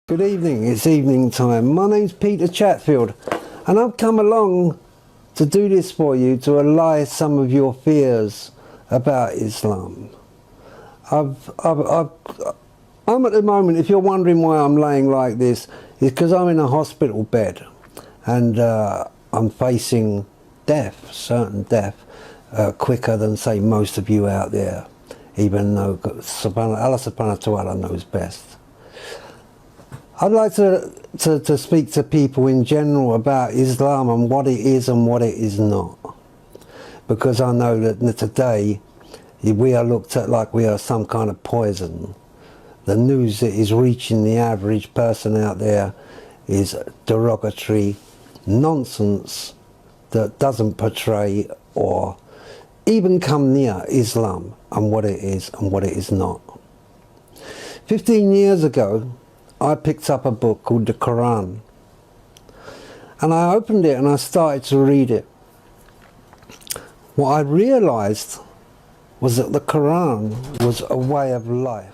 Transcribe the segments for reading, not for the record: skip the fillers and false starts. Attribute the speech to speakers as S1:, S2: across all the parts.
S1: Good evening, it's evening time. My name's Peter Chatfield and I've come along to do this for you to allay some of your fears about Islam. I'm at the moment, if you're wondering why I'm laying like this, it's because I'm in a hospital bed and I'm facing death, certain death, quicker than say most of you out there, even though Allah subhanahu wa ta'ala knows best. I'd like to speak to people in general about Islam and what it is and what it is not. Because I know that today we are looked at like we are some kind of poison. The news that is reaching the average person out there is derogatory nonsense that doesn't portray or even come near Islam and what it is and what it is not. 15 years ago, I picked up a book called the Quran and I opened it and I started to read it. What I realized was that the Quran was a way of life.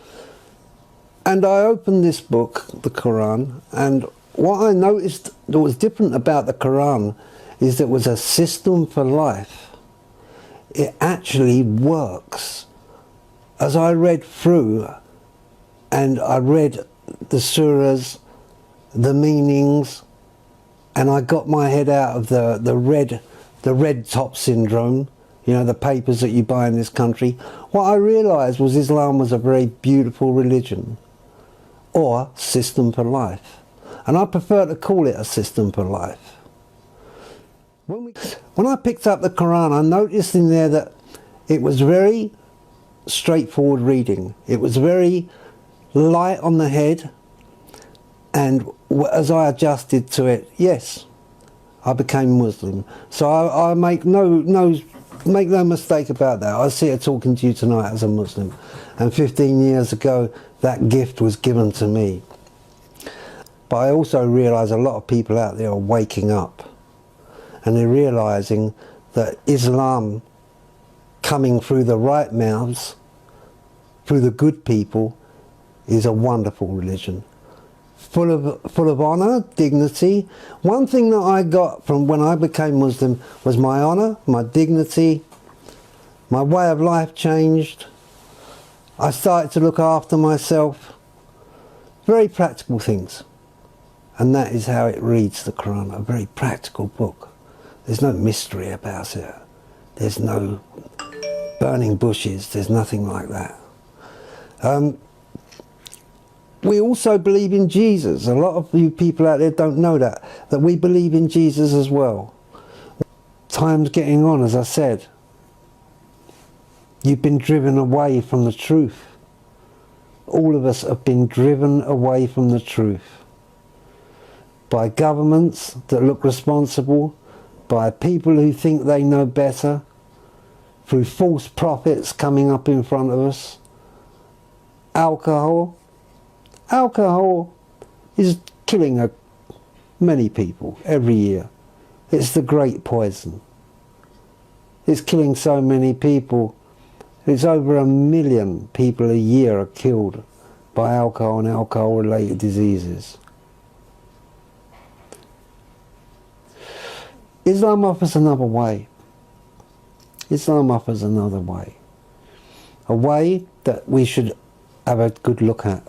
S1: And I opened this book, the Quran, and what I noticed that was different about the Quran is that it was a system for life. It actually works. As I read through and I read the surahs, the meanings, and I got my head out of the red top syndrome, you know, the papers that you buy in this country. What I realised was Islam was a very beautiful religion or system for life, and I prefer to call it a system for life. When I picked up the Quran, I noticed in there that it was very straightforward reading. It was very light on the head, and as I adjusted to it, yes, I became Muslim. So I make no mistake about that. I sit here talking to you tonight as a Muslim, and 15 years ago that gift was given to me. But I also realise a lot of people out there are waking up and they're realising that Islam coming through the right mouths, through the good people, is a wonderful religion, full of honour, dignity. One thing that I got from when I became Muslim was my honour, my dignity, my way of life changed. I started to look after myself, very practical things. And that is how it reads, the Quran, a very practical book. There's no mystery about it. There's no burning bushes, there's nothing like that. We also believe in Jesus. A lot of you people out there don't know that we believe in Jesus as well. Time's getting on, as I said. You've been driven away from the truth. All of us have been driven away from the truth. By governments that look responsible, by people who think they know better, through false prophets coming up in front of us. Alcohol is killing many people every year. It's the great poison. It's killing so many people. It's over 1 million people a year are killed by alcohol and alcohol-related diseases. Islam offers another way. Islam offers another way. A way that we should have a good look at.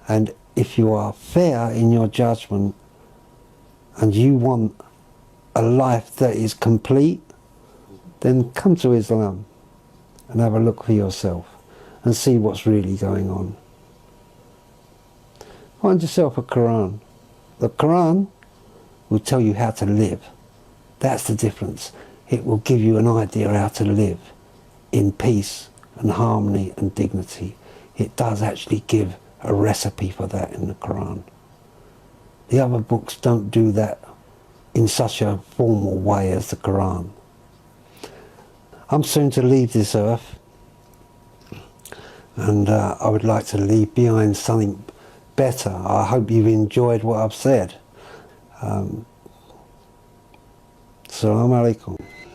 S1: And if you are fair in your judgment and you want a life that is complete, then come to Islam and have a look for yourself and see what's really going on. Find yourself a Quran. The Quran will tell you how to live. That's the difference. It will give you an idea how to live in peace and harmony and dignity. It does actually give a recipe for that in the Quran. The other books don't do that in such a formal way as the Quran. I'm soon to leave this earth, and I would like to leave behind something better. I hope you've enjoyed what I've said. Assalamu alaikum.